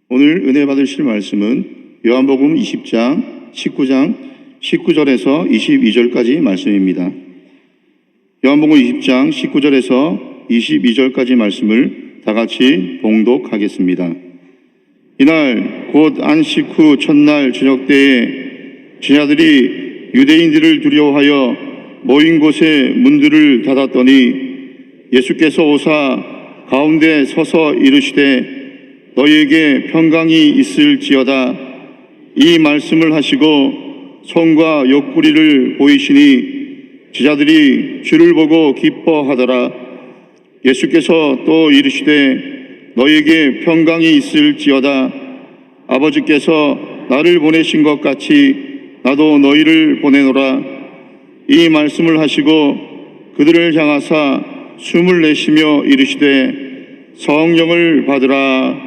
오늘 은혜 받으실 말씀은 요한복음 20장 19절에서 22절까지 말씀입니다. 요한복음 20장 19절에서 22절까지 말씀을 다 같이 봉독하겠습니다. 이날 곧 안식 후 첫날 저녁 때에 제자들이 유대인들을 두려워하여 모인 곳에 문들을 닫았더니 예수께서 오사 가운데 서서 이르시되 너희에게 평강이 있을지어다. 이 말씀을 하시고 손과 옆구리를 보이시니 제자들이 주를 보고 기뻐하더라. 예수께서 또 이르시되 너희에게 평강이 있을지어다. 아버지께서 나를 보내신 것 같이 나도 너희를 보내노라. 이 말씀을 하시고 그들을 향하사 숨을 내쉬며 이르시되 성령을 받으라.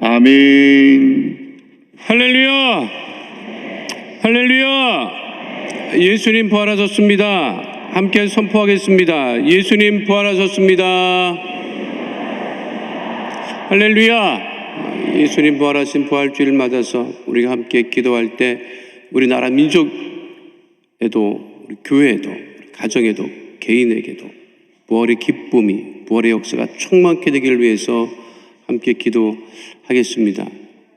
아멘. 할렐루야! 할렐루야! 예수님 부활하셨습니다. 함께 선포하겠습니다. 예수님 부활하셨습니다. 할렐루야! 예수님 부활하신 부활주의를 맞아서 우리가 함께 기도할 때 우리 나라 민족에도, 우리 교회에도, 우리 가정에도, 개인에게도 부활의 기쁨이, 부활의 역사가 충만케 되기를 위해서 함께 기도하겠습니다.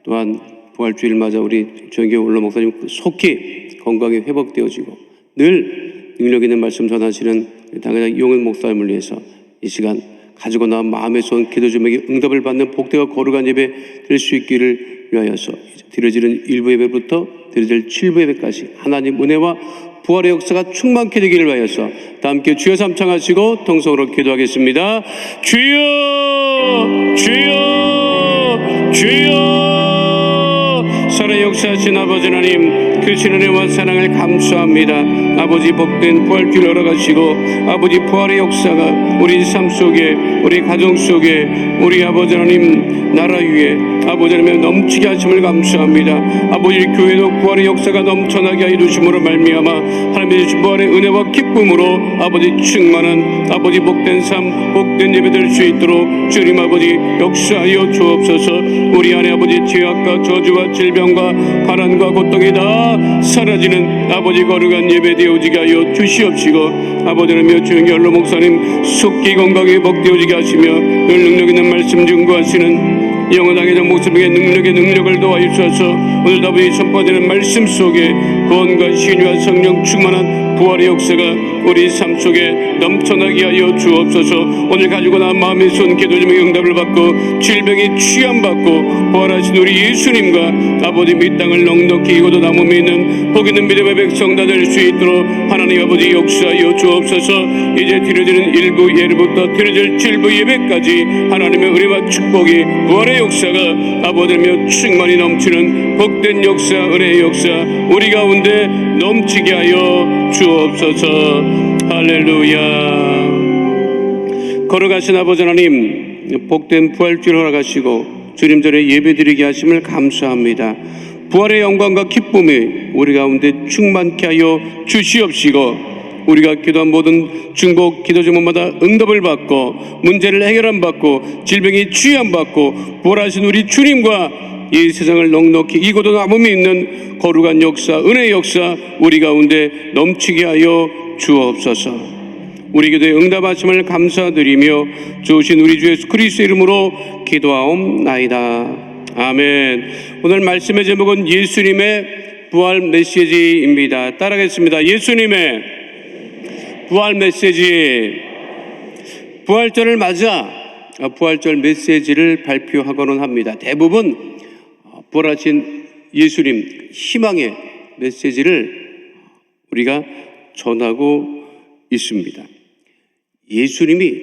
또한 부활주의를 맞아 우리 조영교 원로 목사님 속히 건강이 회복되어지고 늘 능력 있는 말씀 전하시는 당회장 이용은 목사님을 위해서 이 시간 가지고 나온 마음에서 온 기도 제목에 응답을 받는 복되고 거룩한 예배 될 수 있기를 위하여서 드려지는 1부 예배부터 드려질 7부 예배까지 하나님 은혜와 부활의 역사가 충만케 되기를 위하여서 다 함께 주여 삼창하시고 통성으로 기도하겠습니다. 주여, 주여, 주여. 살아 역사하신 아버지 하나님, 크신 은혜와 사랑을 감사합니다. 아버지 복된 부활주를 열어가시고 아버지 부활의 역사가 우리 삶 속에, 우리 가정 속에, 우리 아버지 하나님 나라 위에 아버지 하나님 넘치게 하심을 감사합니다. 아버지 교회도 부활의 역사가 넘쳐나게 이루심으로 말미암아 하나님의 주신 부활의 은혜와 기쁨으로 아버지 충만한 아버지 복된 삶, 복된 예배 될 수 있도록 주님 아버지 역사하여 주옵소서. 우리 안에 아버지 죄악과 저주와 질병과 가난과 고통이 다 사라지는 아버지 거룩한 예배 되어지게 하여 주시옵시고 아버지 하나님의 주영교 원로 목사님 속기 건강에 복되어지게 하시며 늘 능력 있는 말씀 증거하시는 영원하게 전 목숨에게 능력을 도와주셔서 오늘도 아버지 선포되는 말씀 속에 구원과 신유와 성령 충만한 부활의 역사가 우리 삶 속에 넘쳐나게 하여 주옵소서. 오늘 가지고 나온 마음의 손 기도 제목의 응답을 받고 질병이 취함받고 부활하신 우리 예수님과 아버지 이 땅을 넉넉히 이고도 남음이 있는 복 있는 믿음의 백성 다 될 수 있도록 하나님 아버지 역사하여 주옵소서. 이제 드려지는 1부 예배부터 드려질 7부 예배까지 하나님의 은혜와 축복이 부활의 역사가 아버지며 충만히 넘치는 복된 역사, 은혜의 역사 우리 가운데 넘치게 하여 주옵소서. 할렐루야. 걸어가신 아버지 하나님, 복된 부활주를 허락하시고 주님 전에 예배드리게 하심을 감사합니다. 부활의 영광과 기쁨이 우리 가운데 충만케 하여 주시옵시고 우리가 기도한 모든 중복 기도 제목마다 응답을 받고 문제를 해결함 받고 질병이 취함 받고 부활하신 우리 주님과 이 세상을 넉넉히 이고도 남음이 있는 거룩한 역사, 은혜의 역사 우리 가운데 넘치게 하여 주옵소서. 우리 기도에 응답하심을 감사드리며 주신 우리 주 예수 그리스도의 이름으로 기도하옵나이다. 아멘. 오늘 말씀의 제목은 예수님의 부활 메시지입니다. 따라하겠습니다. 예수님의 부활 메시지. 부활절을 맞아 부활절 메시지를 발표하고는 합니다. 대부분 부활하신 예수님 희망의 메시지를 우리가 전하고 있습니다. 예수님이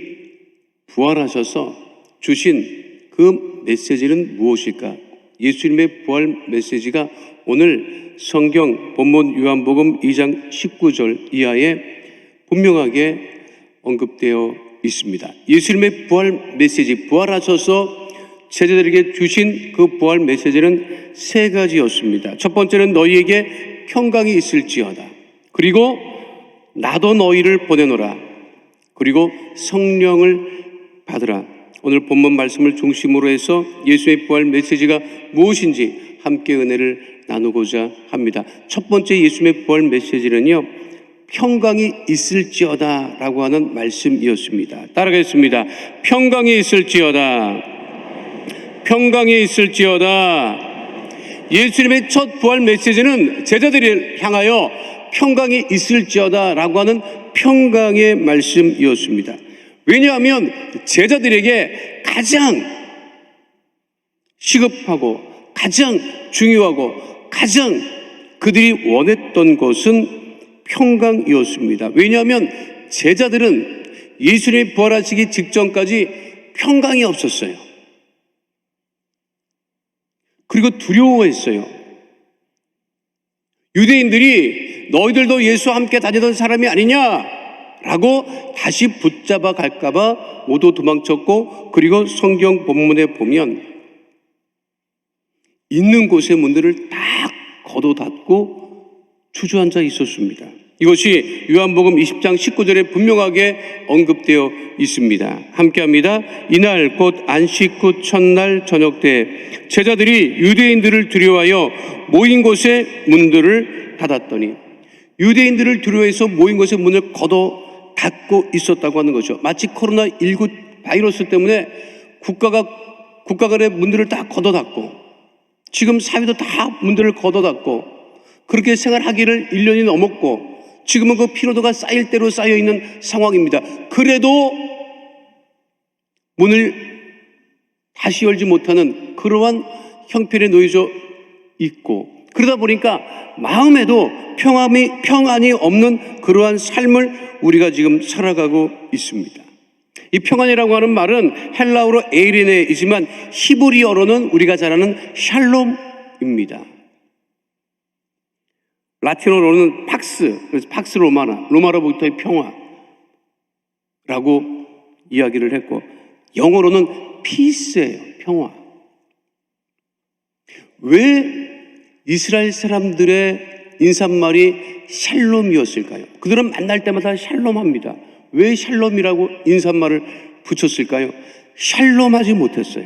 부활하셔서 주신 그 메시지는 무엇일까? 예수님의 부활 메시지가 오늘 성경 본문 요한복음 2장 19절 이하에 분명하게 언급되어 있습니다. 예수님의 부활 메시지, 부활하셔서 제자들에게 주신 그 부활 메시지는 세 가지였습니다. 첫 번째는 너희에게 평강이 있을지어다. 그리고 나도 너희를 보내노라. 그리고 성령을 받으라. 오늘 본문 말씀을 중심으로 해서 예수의 부활 메시지가 무엇인지 함께 은혜를 나누고자 합니다. 첫 번째 예수의 부활 메시지는요, 평강이 있을지어다 라고 하는 말씀이었습니다. 따라가겠습니다. 평강이 있을지어다. 평강이 있을지어다. 예수님의 첫 부활 메시지는 제자들을 향하여 평강이 있을지어다 라고 하는 평강의 말씀이었습니다. 왜냐하면 제자들에게 가장 시급하고 가장 중요하고 가장 그들이 원했던 것은 평강이었습니다. 왜냐하면 제자들은 예수님이 부활하시기 직전까지 평강이 없었어요. 그리고 두려워했어요. 유대인들이 너희들도 예수와 함께 다니던 사람이 아니냐라고 다시 붙잡아 갈까봐 모두 도망쳤고, 그리고 성경 본문에 보면 있는 곳의 문들을 딱 걷어 닫고 주저앉아 있었습니다. 이것이 요한복음 20장 19절에 분명하게 언급되어 있습니다. 함께합니다. 이날 곧 안식 후 첫날 저녁 때 제자들이 유대인들을 두려워하여 모인 곳의 문들을 닫았더니, 유대인들을 두려워해서 모인 곳의 문을 걷어 닫고 있었다고 하는 거죠. 마치 코로나19 바이러스 때문에 국가 간의 문들을 다 걷어 닫고, 지금 사회도 다 문들을 걷어 닫고 그렇게 생활하기를 1년이 넘었고, 지금은 그 피로도가 쌓일 대로 쌓여 있는 상황입니다. 그래도 문을 다시 열지 못하는 그러한 형편에 놓여져 있고, 그러다 보니까 마음에도 평안이 없는 그러한 삶을 우리가 지금 살아가고 있습니다. 이 평안이라고 하는 말은 헬라어로 에이레네이지만 히브리어로는 우리가 잘 아는 샬롬입니다. 라틴어로는 팍스, 그래서 팍스 로마로부터의 평화라고 이야기를 했고, 영어로는 피스예요, 평화. 왜 이스라엘 사람들의 인사말이 샬롬이었을까요? 그들은 만날 때마다 샬롬합니다. 왜 샬롬이라고 인사말을 붙였을까요? 샬롬하지 못했어요.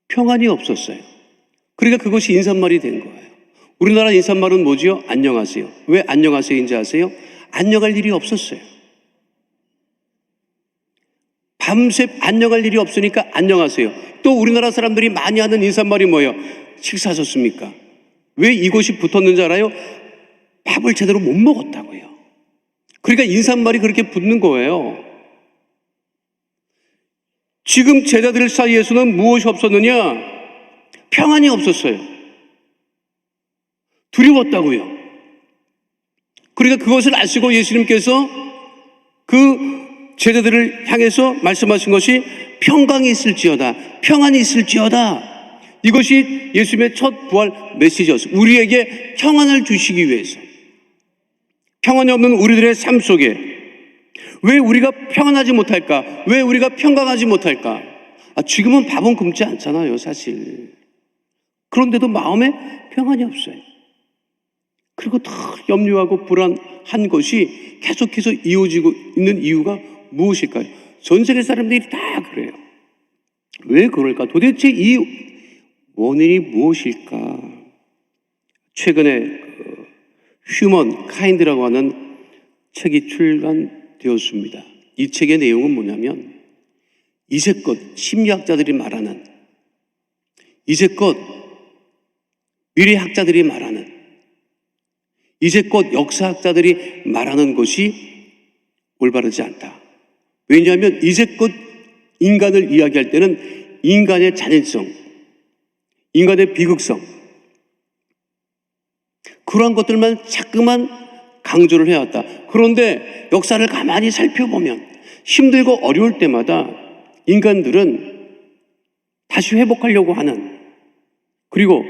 평안이 없었어요. 그러니까 그것이 인사말이 된 거예요. 우리나라 인사말은 뭐지요? 안녕하세요. 왜 안녕하세요인지 아세요? 안녕할 일이 없었어요. 밤새 안녕할 일이 없으니까 안녕하세요. 또 우리나라 사람들이 많이 하는 인사말이 뭐예요? 식사하셨습니까? 왜 이것이 붙었는지 알아요? 밥을 제대로 못 먹었다고요. 그러니까 인사말이 그렇게 붙는 거예요. 지금 제자들 사이에서는 무엇이 없었느냐? 평안이 없었어요. 두려웠다고요. 그러니까 그것을 아시고 예수님께서 그 제자들을 향해서 말씀하신 것이 평강이 있을지어다, 평안이 있을지어다. 이것이 예수님의 첫 부활 메시지였어요. 우리에게 평안을 주시기 위해서. 평안이 없는 우리들의 삶 속에 왜 우리가 평안하지 못할까? 왜 우리가 평강하지 못할까? 지금은 밥은 굶지 않잖아요, 사실. 그런데도 마음에 평안이 없어요. 그리고 더 염려하고 불안한 것이 계속해서 이어지고 있는 이유가 무엇일까요? 전 세계 사람들이 다 그래요. 왜 그럴까? 도대체 이 원인이 무엇일까? 최근에 휴먼 카인드라고 하는 책이 출간되었습니다. 이 책의 내용은 뭐냐면, 이제껏 심리학자들이 말하는, 이제껏 미래학자들이 말하는, 이제껏 역사학자들이 말하는 것이 올바르지 않다. 왜냐하면 이제껏 인간을 이야기할 때는 인간의 잔인성, 인간의 비극성, 그러한 것들만 자꾸만 강조를 해왔다. 그런데 역사를 가만히 살펴보면 힘들고 어려울 때마다 인간들은 다시 회복하려고 하는, 그리고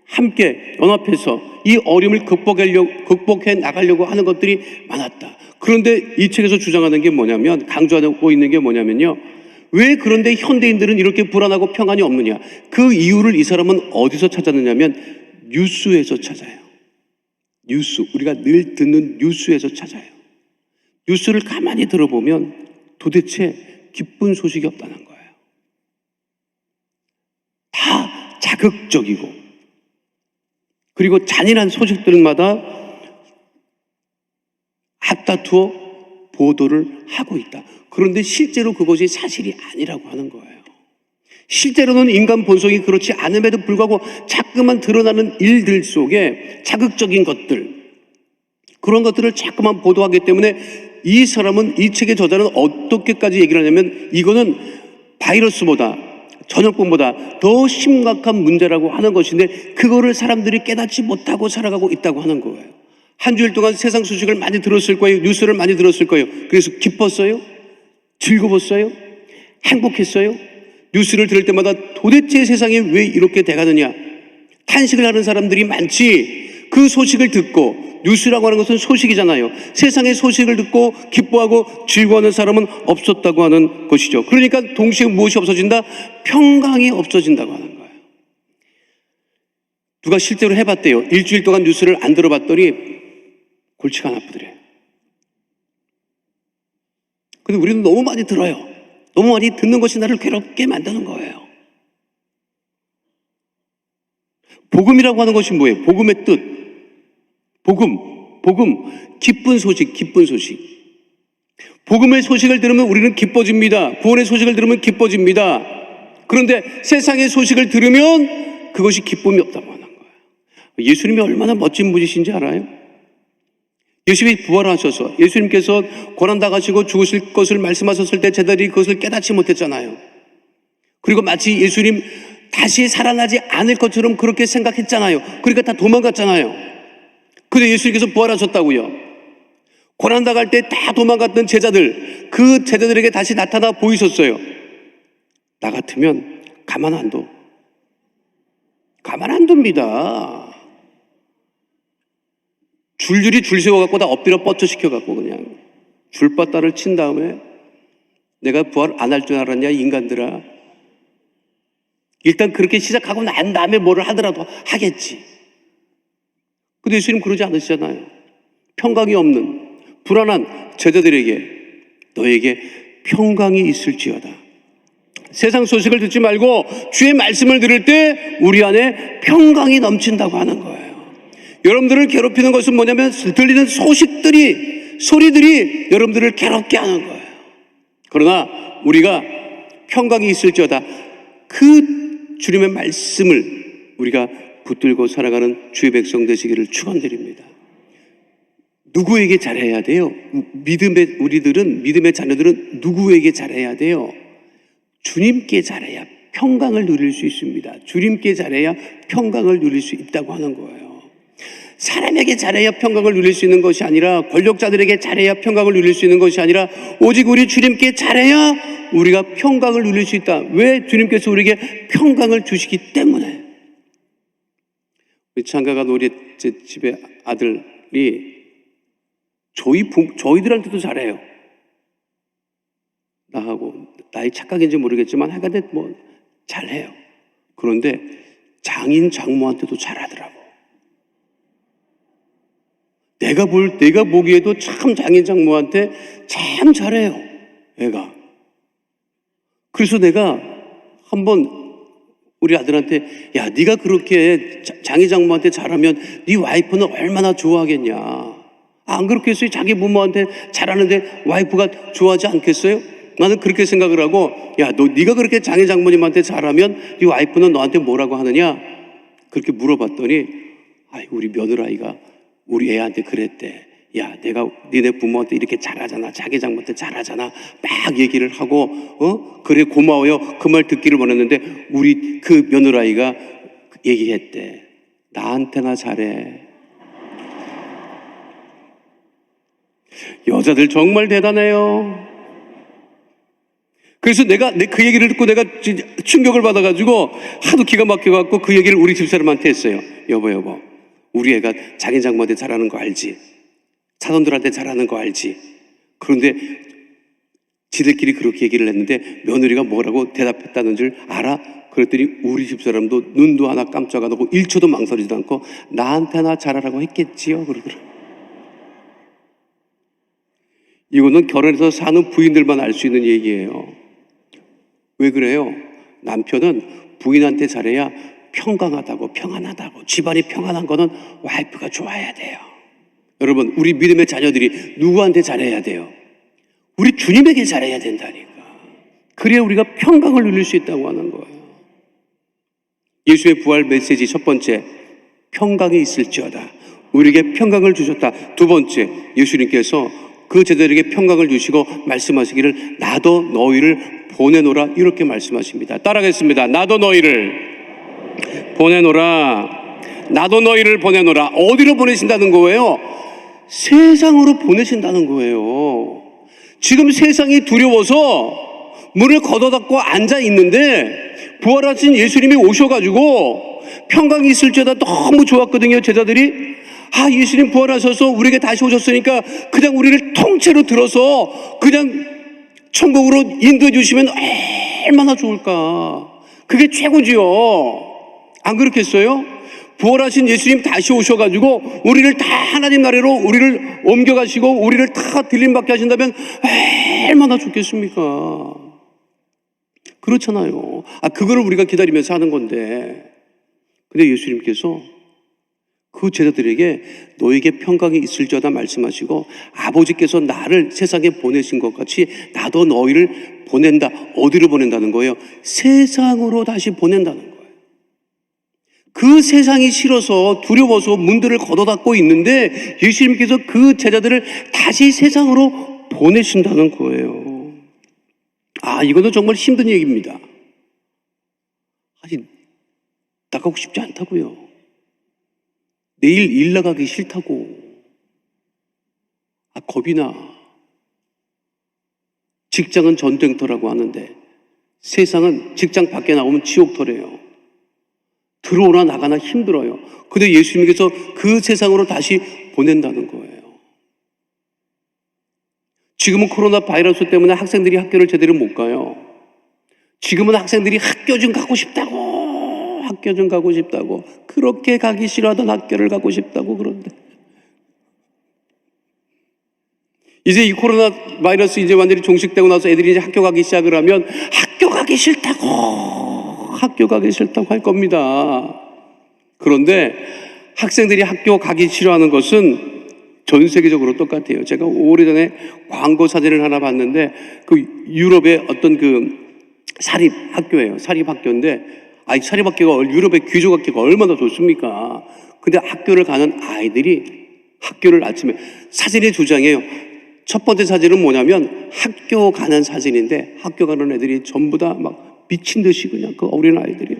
함께 연합해서 이 어려움을 극복해 나가려고 하는 것들이 많았다. 그런데 이 책에서 주장하는 게 뭐냐면, 강조하고 있는 게 뭐냐면요, 왜 그런데 현대인들은 이렇게 불안하고 평안이 없느냐? 그 이유를 이 사람은 어디서 찾았느냐면 뉴스에서 찾아요. 뉴스, 우리가 늘 듣는 뉴스에서 찾아요. 뉴스를 가만히 들어보면 도대체 기쁜 소식이 없다는 거예요. 자극적이고 그리고 잔인한 소식들마다 앞다투어 보도를 하고 있다. 그런데 실제로 그것이 사실이 아니라고 하는 거예요. 실제로는 인간 본성이 그렇지 않음에도 불구하고 자꾸만 드러나는 일들 속에 자극적인 것들, 그런 것들을 자꾸만 보도하기 때문에 이 사람은, 이 책의 저자는 어떻게까지 얘기를 하냐면 이거는 바이러스보다, 전염병보다 더 심각한 문제라고 하는 것인데 그거를 사람들이 깨닫지 못하고 살아가고 있다고 하는 거예요. 한 주일 동안 세상 소식을 많이 들었을 거예요. 뉴스를 많이 들었을 거예요. 그래서 기뻤어요? 즐거웠어요? 행복했어요? 뉴스를 들을 때마다 도대체 세상에 왜 이렇게 돼가느냐, 탄식을 하는 사람들이 많지. 그 소식을 듣고, 뉴스라고 하는 것은 소식이잖아요. 세상의 소식을 듣고 기뻐하고 즐거워하는 사람은 없었다고 하는 것이죠. 그러니까 동시에 무엇이 없어진다? 평강이 없어진다고 하는 거예요. 누가 실제로 해봤대요. 일주일 동안 뉴스를 안 들어봤더니 골치가 안 아프더래요. 근데 우리는 너무 많이 들어요. 너무 많이 듣는 것이 나를 괴롭게 만드는 거예요. 복음이라고 하는 것이 뭐예요? 복음의 뜻. 복음, 기쁜 소식, 기쁜 소식. 복음의 소식을 들으면 우리는 기뻐집니다. 구원의 소식을 들으면 기뻐집니다. 그런데 세상의 소식을 들으면 그것이 기쁨이 없다고 하는 거예요. 예수님이 얼마나 멋진 분이신지 알아요? 예수님이 부활하셔서 예수님께서 고난당하시고 죽으실 것을 말씀하셨을 때 제자들이 그것을 깨닫지 못했잖아요. 그리고 마치 예수님 다시 살아나지 않을 것처럼 그렇게 생각했잖아요. 그러니까 다 도망갔잖아요. 근데 예수님께서 부활하셨다고요. 고난당할 때 다 도망갔던 제자들, 그 제자들에게 다시 나타나 보이셨어요. 나 같으면 가만 안 둬. 가만 안 둡니다. 줄줄이 줄 세워갖고 다 엎드려 뻗쳐시켜갖고 그냥 줄바따를 친 다음에 내가 부활 안 할 줄 알았냐 인간들아. 일단 그렇게 시작하고 난 다음에 뭐를 하더라도 하겠지. 근데 예수님 그러지 않으시잖아요. 평강이 없는 불안한 제자들에게 너에게 평강이 있을지어다. 세상 소식을 듣지 말고 주의 말씀을 들을 때 우리 안에 평강이 넘친다고 하는 거예요. 여러분들을 괴롭히는 것은 뭐냐면 들리는 소리들이 여러분들을 괴롭게 하는 거예요. 그러나 우리가 평강이 있을지어다. 그 주님의 말씀을 우리가 붙들고 살아가는 주의 백성 되시기를 축원드립니다. 누구에게 잘해야 돼요? 우리들은, 믿음의 자녀들은 누구에게 잘해야 돼요? 주님께 잘해야 평강을 누릴 수 있습니다. 주님께 잘해야 평강을 누릴 수 있다고 하는 거예요. 사람에게 잘해야 평강을 누릴 수 있는 것이 아니라, 권력자들에게 잘해야 평강을 누릴 수 있는 것이 아니라 오직 우리 주님께 잘해야 우리가 평강을 누릴 수 있다. 왜? 주님께서 우리에게 평강을 주시기 때문에. 우리 장가간 우리 집의 아들이 저희들한테도 잘해요. 나하고 나의 착각인지 모르겠지만 하여간 뭐 잘해요. 그런데 장인 장모한테도 잘하더라고. 내가 보기에도 참 장인 장모한테 참 잘해요, 애가. 그래서 내가 한번 우리 아들한테, 야, 네가 그렇게 장인 장모한테 잘하면 네 와이프는 얼마나 좋아하겠냐. 안 그렇겠어요? 자기 부모한테 잘하는데 와이프가 좋아하지 않겠어요? 나는 그렇게 생각을 하고, 야, 네가 그렇게 장인 장모님한테 잘하면 네 와이프는 너한테 뭐라고 하느냐? 그렇게 물어봤더니, 우리 며느라이가 우리 애한테 그랬대. 야, 내가 니네 부모한테 이렇게 잘하잖아, 자기 장모한테 잘하잖아, 막 얘기를 하고, 그래 고마워요. 그 말 듣기를 원했는데 우리 그 며느라이가 얘기했대. 나한테나 잘해. 여자들 정말 대단해요. 그래서 내가 그 얘기를 듣고 내가 충격을 받아가지고 하도 기가 막혀갖고 그 얘기를 우리 집사람한테 했어요. 여보, 우리 애가 장인 장모한테 잘하는 거 알지? 사돈들한테 잘하는 거 알지? 그런데 지들끼리 그렇게 얘기를 했는데 며느리가 뭐라고 대답했다는 줄 알아? 그랬더니 우리 집사람도 눈도 하나 깜짝 안 하고 1초도 망설이지도 않고 나한테나 잘하라고 했겠지요? 그러더라고요. 이거는 결혼해서 사는 부인들만 알 수 있는 얘기예요. 왜 그래요? 남편은 부인한테 잘해야 평강하다고, 평안하다고, 집안이 평안한 거는 와이프가 좋아야 돼요. 여러분, 우리 믿음의 자녀들이 누구한테 잘해야 돼요? 우리 주님에게 잘해야 된다니까. 그래야 우리가 평강을 누릴 수 있다고 하는 거예요. 예수의 부활 메시지 첫 번째, 평강이 있을지어다. 우리에게 평강을 주셨다. 두 번째, 예수님께서 그 제자들에게 평강을 주시고 말씀하시기를 나도 너희를 보내노라 이렇게 말씀하십니다. 따라하겠습니다. 나도 너희를 보내노라. 나도 너희를 보내노라. 어디로 보내신다는 거예요? 세상으로 보내신다는 거예요. 지금 세상이 두려워서 문을 걷어닫고 앉아 있는데 부활하신 예수님이 오셔가지고 평강이 있을지어다 너무 좋았거든요. 제자들이 예수님 부활하셔서 우리에게 다시 오셨으니까 그냥 우리를 통째로 들어서 그냥 천국으로 인도해 주시면 얼마나 좋을까. 그게 최고지요. 안 그렇겠어요? 부활하신 예수님 다시 오셔가지고 우리를 다 하나님 나라로 우리를 옮겨가시고 우리를 다 들림받게 하신다면 얼마나 좋겠습니까? 그렇잖아요. 그거를 우리가 기다리면서 하는 건데. 근데 예수님께서 그 제자들에게 너에게 평강이 있을지어다 말씀하시고 아버지께서 나를 세상에 보내신 것 같이 나도 너희를 보낸다. 어디로 보낸다는 거예요? 세상으로 다시 보낸다는 거예요. 그 세상이 싫어서 두려워서 문들을 걷어닫고 있는데 예수님께서 그 제자들을 다시 세상으로 보내신다는 거예요. 이거는 정말 힘든 얘기입니다. 나가고 싶지 않다고요. 내일 일 나가기 싫다고. 겁이 나. 직장은 전쟁터라고 하는데 세상은 직장 밖에 나오면 지옥터래요. 들어오나 나가나 힘들어요. 근데 예수님께서 그 세상으로 다시 보낸다는 거예요. 지금은 코로나 바이러스 때문에 학생들이 학교를 제대로 못 가요. 지금은 학생들이 학교 좀 가고 싶다고 그렇게 가기 싫어하던 학교를 가고 싶다고 그런데 이제 이 코로나 바이러스 이제 완전히 종식되고 나서 애들이 이제 학교 가기 시작을 하면 학교 가기 싫다고 할 겁니다. 그런데 학생들이 학교 가기 싫어하는 것은 전 세계적으로 똑같아요. 제가 오래전에 광고 사진을 하나 봤는데 그 유럽의 어떤 그 사립학교예요. 사립학교인데 사립학교가 유럽의 귀족학교가 얼마나 좋습니까? 근데 학교를 가는 아이들이 학교를 아침에 사진이 두 장이에요. 첫 번째 사진은 뭐냐면 학교 가는 사진인데 학교 가는 애들이 전부 다 막 미친 듯이 그냥 그 어린 아이들이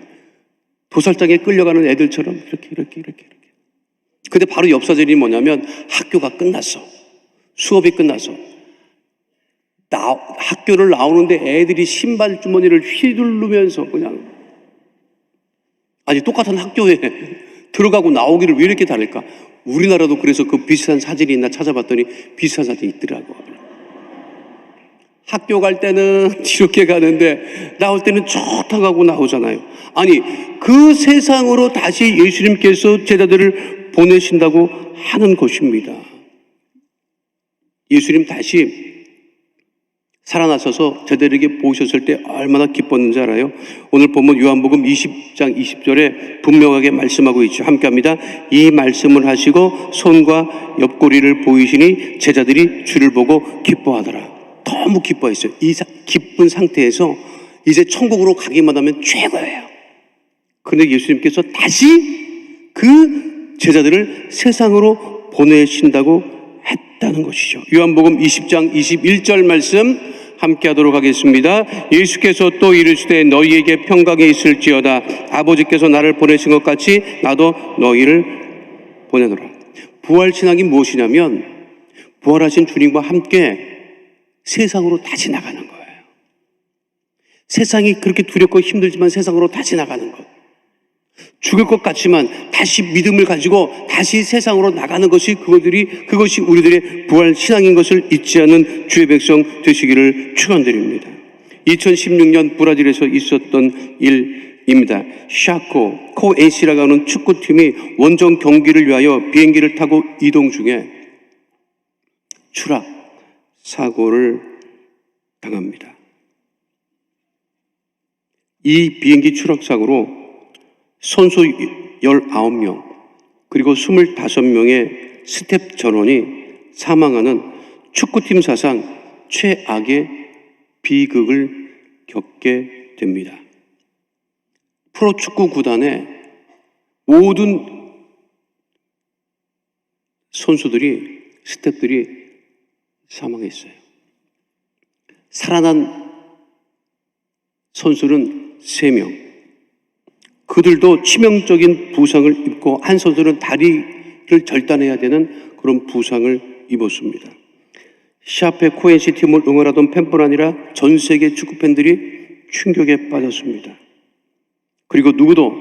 도살장에 끌려가는 애들처럼 이렇게. 근데 바로 옆 사진이 뭐냐면 학교가 끝났어. 수업이 끝났어. 학교를 나오는데 애들이 신발 주머니를 휘두르면서 그냥 똑같은 학교에 들어가고 나오기를 왜 이렇게 다를까? 우리나라도 그래서 그 비슷한 사진이 있나 찾아봤더니 비슷한 사진이 있더라고. 학교 갈 때는 이렇게 가는데 나올 때는 좋다고 하고 나오잖아요. 그 세상으로 다시 예수님께서 제자들을 보내신다고 하는 것입니다. 예수님 다시 살아나셔서 제자들에게 보셨을 때 얼마나 기뻤는지 알아요? 오늘 보면 요한복음 20장 20절에 분명하게 말씀하고 있죠. 함께합니다. 이 말씀을 하시고 손과 옆구리를 보이시니 제자들이 주를 보고 기뻐하더라. 너무 기뻐했어요. 이 기쁜 상태에서 이제 천국으로 가기만 하면 최고예요. 그런데 예수님께서 다시 그 제자들을 세상으로 보내신다고 했다는 것이죠. 요한복음 20장 21절 말씀 함께 하도록 하겠습니다. 예수께서 또 이르시되 너희에게 평강이 있을지어다. 아버지께서 나를 보내신 것 같이 나도 너희를 보내노라. 부활신앙이 무엇이냐면 부활하신 주님과 함께 세상으로 다시 나가는 거예요. 세상이 그렇게 두렵고 힘들지만 세상으로 다시 나가는 것. 죽을 것 같지만 다시 믿음을 가지고 다시 세상으로 나가는 것이 그것이 우리들의 부활 신앙인 것을 잊지 않는 주의 백성 되시기를 축원드립니다. 2016년 브라질에서 있었던 일입니다. 샤코 코에시라고 하는 축구팀이 원정 경기를 위하여 비행기를 타고 이동 중에 추락 사고를 당합니다. 이 비행기 추락 사고로 선수 19명 그리고 25명의 스텝 전원이 사망하는 축구팀 사상 최악의 비극을 겪게 됩니다. 프로축구 구단의 모든 선수들이, 스태프들이 사망했어요. 살아난 선수는 3명. 그들도 치명적인 부상을 입고 한 선수는 다리를 절단해야 되는 그런 부상을 입었습니다. 샤페 코엔시 팀을 응원하던 팬뿐 아니라 전 세계 축구 팬들이 충격에 빠졌습니다. 그리고 누구도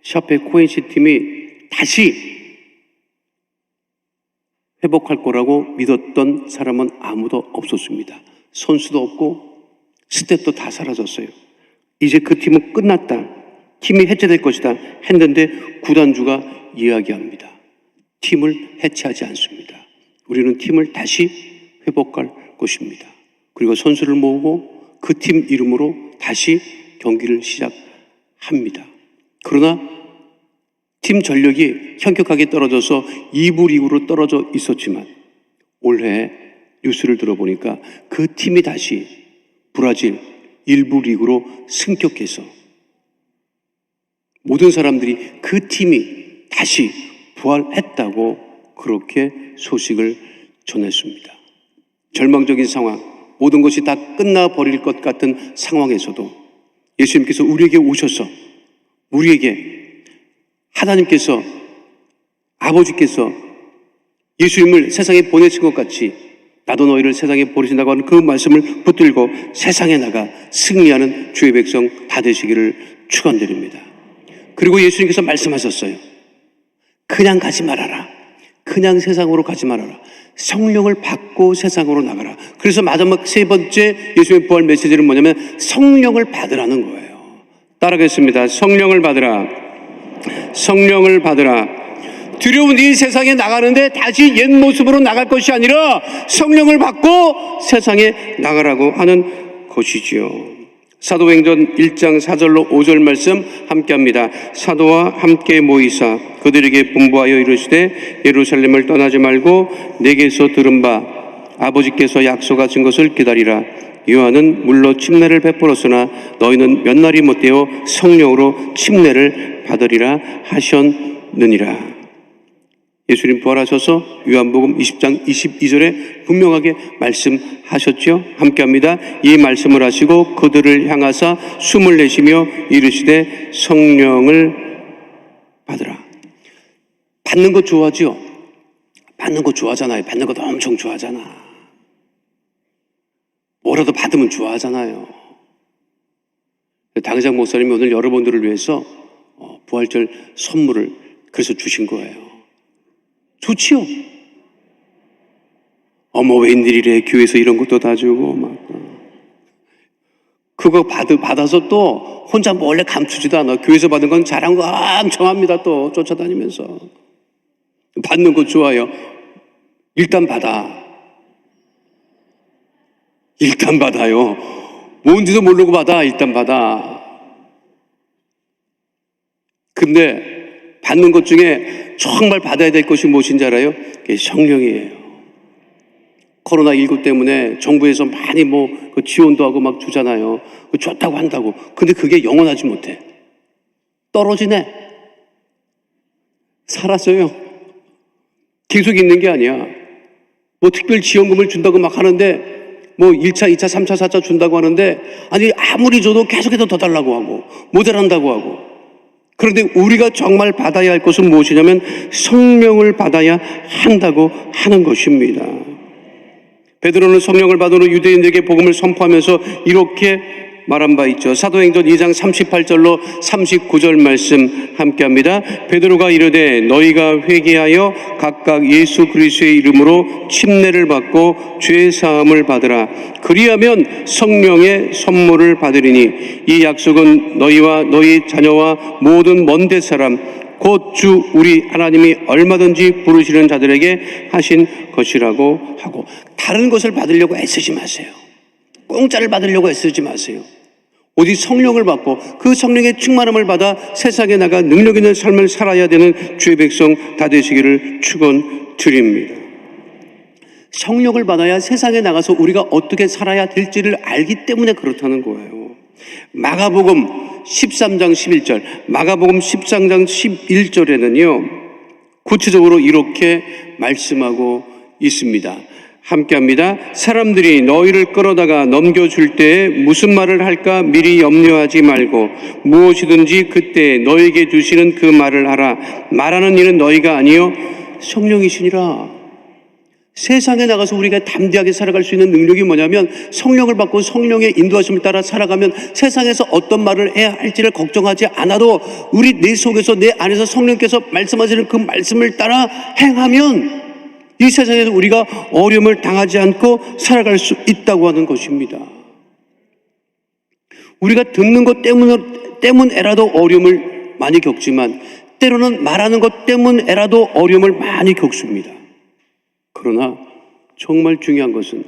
샤페 코엔시 팀이 다시 회복할 거라고 믿었던 사람은 아무도 없었습니다. 선수도 없고 스텝도 다 사라졌어요. 이제 그 팀은 끝났다. 팀이 해체될 것이다 했는데 구단주가 이야기합니다. 팀을 해체하지 않습니다. 우리는 팀을 다시 회복할 것입니다. 그리고 선수를 모으고 그 팀 이름으로 다시 경기를 시작합니다. 그러나 팀 전력이 현격하게 떨어져서 2부 리그로 떨어져 있었지만 올해 뉴스를 들어보니까 그 팀이 다시 브라질 1부 리그로 승격해서 모든 사람들이 그 팀이 다시 부활했다고 그렇게 소식을 전했습니다. 절망적인 상황, 모든 것이 다 끝나버릴 것 같은 상황에서도 예수님께서 우리에게 오셔서 우리에게 하나님께서 아버지께서 예수님을 세상에 보내신 것 같이 나도 너희를 세상에 보내신다고 하는 그 말씀을 붙들고 세상에 나가 승리하는 주의 백성 다 되시기를 축원드립니다. 그리고 예수님께서 말씀하셨어요. 그냥 가지 말아라. 그냥 세상으로 가지 말아라. 성령을 받고 세상으로 나가라. 그래서 마지막 3번째 예수님의 부활 메시지는 뭐냐면 성령을 받으라는 거예요. 따라하겠습니다. 성령을 받으라. 성령을 받으라. 두려운 이 세상에 나가는데 다시 옛 모습으로 나갈 것이 아니라 성령을 받고 세상에 나가라고 하는 것이지요. 사도행전 1장 4절로 5절 말씀 함께합니다. 사도와 함께 모이사 그들에게 분부하여 이르시되 예루살렘을 떠나지 말고 내게서 들은 바 아버지께서 약속하신 것을 기다리라. 요한은 물로 침례를 베풀었으나 너희는 몇 날이 못되어 성령으로 침례를 받으리라 하셨느니라. 예수님 부활하셔서 요한복음 20장 22절에 분명하게 말씀하셨죠. 함께합니다. 이 말씀을 하시고 그들을 향하사 숨을 내쉬며 이르시되 성령을 받으라. 받는 거 좋아하죠? 받는 거 좋아하잖아요. 받는 것도 엄청 좋아하잖아. 뭐라도 받으면 좋아하잖아요. 당회장 목사님이 오늘 여러분들을 위해서 부활절 선물을 그래서 주신 거예요. 좋지요? 어머 웬일이래 교회에서 이런 것도 다 주고 막 그거 받아서 또 혼자 몰래 감추지도 않아. 교회에서 받은 건 자랑 거 엄청 합니다. 또 쫓아다니면서 받는 거 좋아요. 일단 받아. 일단 받아요. 뭔지도 모르고 받아. 일단 받아. 근데 받는 것 중에 정말 받아야 될 것이 무엇인지 알아요? 그게 성령이에요. 코로나19 때문에 정부에서 많이 지원도 하고 막 주잖아요. 좋다고 한다고. 근데 그게 영원하지 못해. 떨어지네. 사라져요. 계속 있는 게 아니야. 특별 지원금을 준다고 막 하는데 1차, 2차, 3차, 4차 준다고 하는데 아니 아무리 줘도 계속해서 더 달라고 하고 모자란다고 하고. 그런데 우리가 정말 받아야 할 것은 무엇이냐면 성령을 받아야 한다고 하는 것입니다. 베드로는 성령을 받은 후 유대인들에게 복음을 선포하면서 이렇게 말한 바 있죠. 사도행전 2장 38절로 39절 말씀 함께합니다. 베드로가 이르되 너희가 회개하여 각각 예수 그리스도의 이름으로 침례를 받고 죄 사함을 받으라. 그리하면 성령의 선물을 받으리니 이 약속은 너희와 너희 자녀와 모든 먼데 사람 곧 주 우리 하나님이 얼마든지 부르시는 자들에게 하신 것이라고 하고. 다른 것을 받으려고 애쓰지 마세요. 공짜를 받으려고 애쓰지 마세요. 오직 성령을 받고 그 성령의 충만함을 받아 세상에 나가 능력 있는 삶을 살아야 되는 주의 백성 다 되시기를 축원드립니다. 성령을 받아야 세상에 나가서 우리가 어떻게 살아야 될지를 알기 때문에 그렇다는 거예요. 마가복음 13장 11절, 마가복음 13장 11절에는요 구체적으로 이렇게 말씀하고 있습니다. 함께합니다. 사람들이 너희를 끌어다가 넘겨줄 때에 무슨 말을 할까 미리 염려하지 말고 무엇이든지 그때 너희에게 주시는 그 말을 하라. 말하는 일은 너희가 아니요 성령이시니라. 세상에 나가서 우리가 담대하게 살아갈 수 있는 능력이 뭐냐면 성령을 받고 성령의 인도하심을 따라 살아가면 세상에서 어떤 말을 해야 할지를 걱정하지 않아도 우리 내 속에서 내 안에서 성령께서 말씀하시는 그 말씀을 따라 행하면 이 세상에서 우리가 어려움을 당하지 않고 살아갈 수 있다고 하는 것입니다. 우리가 듣는 것 때문에라도 어려움을 많이 겪지만 때로는 말하는 것 때문에라도 어려움을 많이 겪습니다. 그러나 정말 중요한 것은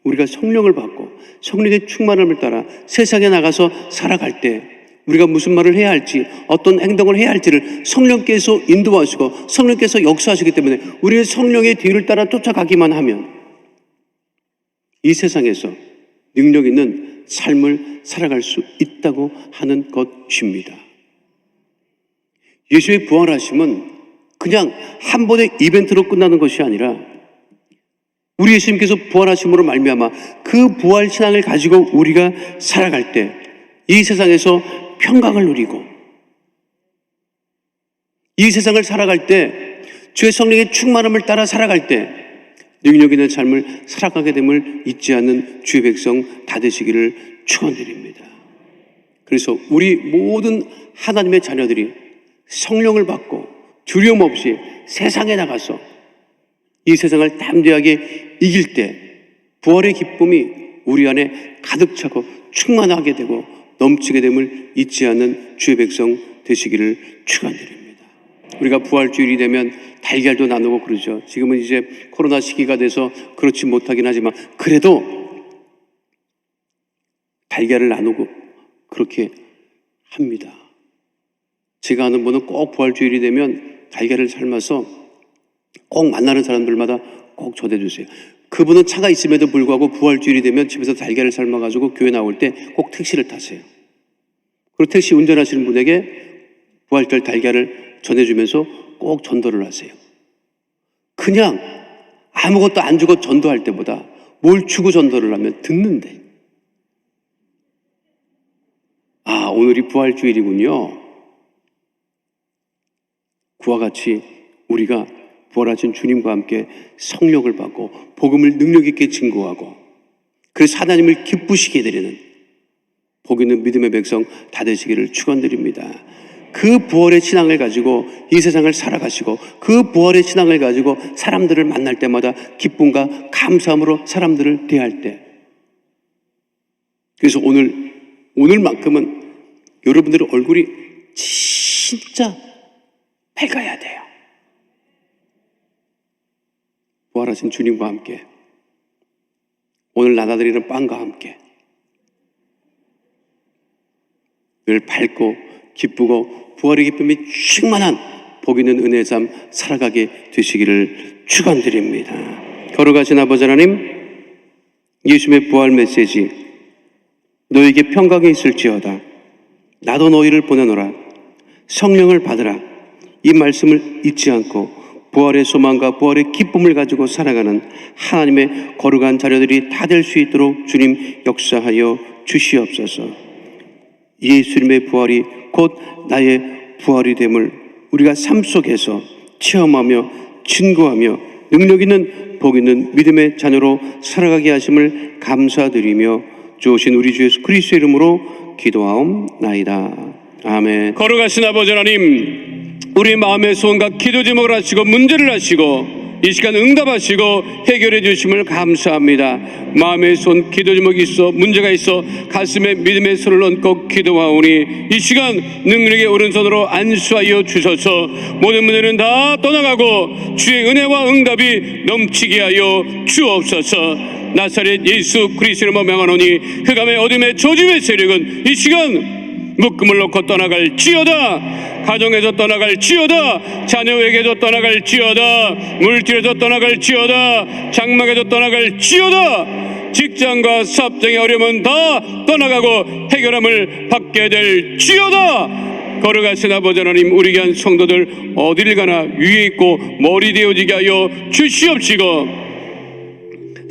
우리가 성령을 받고 성령의 충만함을 따라 세상에 나가서 살아갈 때 우리가 무슨 말을 해야 할지 어떤 행동을 해야 할지를 성령께서 인도하시고 성령께서 역사하시기 때문에 우리의 성령의 뒤를 따라 쫓아가기만 하면 이 세상에서 능력 있는 삶을 살아갈 수 있다고 하는 것입니다. 예수의 부활하심은 그냥 한 번의 이벤트로 끝나는 것이 아니라 우리 예수님께서 부활하심으로 말미암아 그 부활 신앙을 가지고 우리가 살아갈 때 이 세상에서 평강을 누리고 이 세상을 살아갈 때 주의 성령의 충만함을 따라 살아갈 때 능력 있는 삶을 살아가게 됨을 잊지 않는 주의 백성 다 되시기를 축원드립니다. 그래서 우리 모든 하나님의 자녀들이 성령을 받고 두려움 없이 세상에 나가서 이 세상을 담대하게 이길 때 부활의 기쁨이 우리 안에 가득 차고 충만하게 되고 넘치게 됨을 잊지 않는 주의 백성 되시기를 축원드립니다. 우리가 부활주일이 되면 달걀도 나누고 그러죠. 지금은 이제 코로나 시기가 돼서 그렇지 못하긴 하지만 그래도 달걀을 나누고 그렇게 합니다. 제가 아는 분은 꼭 부활주일이 되면 달걀을 삶아서 꼭 만나는 사람들마다 꼭 전해주세요. 그분은 차가 있음에도 불구하고 부활주일이 되면 집에서 달걀을 삶아가지고 교회 나올 때 꼭 택시를 타세요. 그리고 택시 운전하시는 분에게 부활절 달걀을 전해주면서 꼭 전도를 하세요. 그냥 아무것도 안 주고 전도할 때보다 뭘 주고 전도를 하면 듣는데, 아, 오늘이 부활주일이군요. 그와 같이 우리가 부활하신 주님과 함께 성령을 받고 복음을 능력 있게 증거하고 그래서 하나님을 기쁘시게 해드리는 복 있는 믿음의 백성 다 되시기를 축원드립니다. 그 부활의 신앙을 가지고 이 세상을 살아가시고 그 부활의 신앙을 가지고 사람들을 만날 때마다 기쁨과 감사함으로 사람들을 대할 때, 그래서 오늘만큼은 여러분들의 얼굴이 진짜 밝아야 돼요. 부활하신 주님과 함께 오늘 나눠드리는 빵과 함께 늘 밝고 기쁘고 부활의 기쁨이 충만한 복 있는 은혜의 삶 살아가게 되시기를 축원드립니다. 걸어가신 아버지 하나님, 예수님의 부활 메시지 너에게 평강이 있을지어다 나도 너희를 보내노라 성령을 받으라 이 말씀을 잊지 않고 부활의 소망과 부활의 기쁨을 가지고 살아가는 하나님의 거룩한 자녀들이 다 될 수 있도록 주님 역사하여 주시옵소서. 예수님의 부활이 곧 나의 부활이 됨을 우리가 삶 속에서 체험하며 증거하며 능력 있는 복 있는 믿음의 자녀로 살아가게 하심을 감사드리며 주오신 우리 주 예수 그리스도의 이름으로 기도하옵나이다. 아멘. 거룩하신 아버지 하나님, 우리 마음의 소원과 기도 제목을 하시고 문제를 하시고 이 시간 응답하시고 해결해 주심을 감사합니다. 마음의 소원, 기도 제목이 있어 문제가 있어 가슴에 믿음의 손을 얹고 기도하오니 이 시간 능력의 오른손으로 안수하여 주셔서 모든 문제는 다 떠나가고 주의 은혜와 응답이 넘치게 하여 주옵소서. 나사렛 예수 그리스도로 명하노니 흑암의 어둠의 저주의 세력은 이 시간 묶음을 놓고 떠나갈지어다. 가정에서 떠나갈지어다. 자녀에게도 떠나갈지어다. 물질에서 떠나갈지어다. 장막에서 떠나갈지어다. 직장과 사업장의 어려움은 다 떠나가고 해결함을 받게 될지어다. 걸어가신 아버지 하나님, 우리 귀한 성도들 어디를 가나 위에 있고 머리 되어지게 하여 주시옵시고,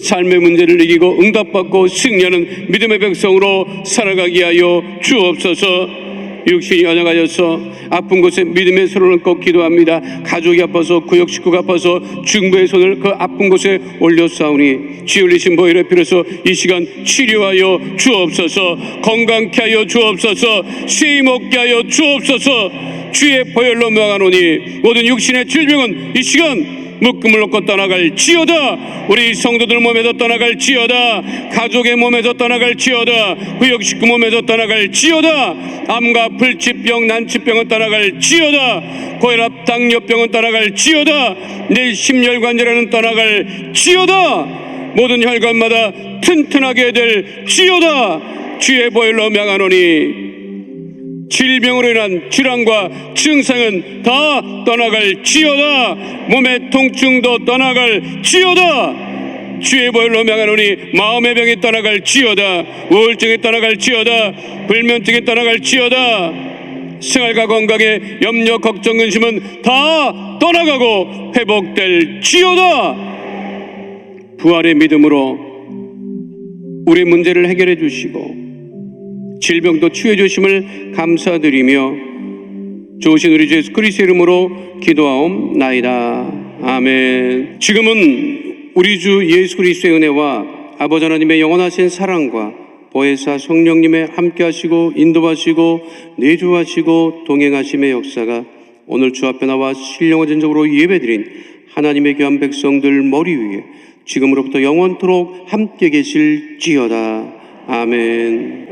삶의 문제를 이기고 응답받고 승리하는 믿음의 백성으로 살아가게 하여 주옵소서. 육신이 연약하여서 아픈 곳에 믿음의 손을 얹고 기도합니다. 가족이 아파서, 구역 식구가 아파서 중보의 손을 그 아픈 곳에 올렸사오니 지 흘리신 보혈의 피로서 이 시간 치료하여 주옵소서. 건강케 하여 주옵소서. 쉼 얻게 하여 주옵소서. 주의 보혈로 명하노니 모든 육신의 질병은 이 시간 묶음을 놓고 떠나갈지어다. 우리 성도들 몸에서 떠나갈지어다. 가족의 몸에서 떠나갈지어다. 구역 식구 몸에서 떠나갈지어다. 암과 불치병, 난치병은 떠나갈지어다. 고혈압, 당뇨병은 떠나갈지어다. 내 심혈관절에는 떠나갈지어다. 모든 혈관마다 튼튼하게 될지어다. 주의 보혈로 명하노니 질병으로 인한 질환과 증상은 다 떠나갈지어다. 몸의 통증도 떠나갈지어다. 주의 보혈로 명하노니 마음의 병이 떠나갈지어다. 우울증이 떠나갈지어다. 불면증이 떠나갈지어다. 생활과 건강에 염려, 걱정, 근심은 다 떠나가고 회복될지어다. 부활의 믿음으로 우리의 문제를 해결해 주시고 질병도 치유해 주심을 감사드리며 좋으신 우리 주 예수 그리스도의 이름으로 기도하옵나이다. 아멘. 지금은 우리 주 예수 그리스도의 은혜와 아버지 하나님의 영원하신 사랑과 보혜사 성령님의 함께하시고 인도하시고 내주하시고 동행하심의 역사가 오늘 주 앞에 나와 신령한 전적으로 예배드린 하나님의 귀한 백성들 머리 위에 지금으로부터 영원토록 함께 계실지어다. 아멘.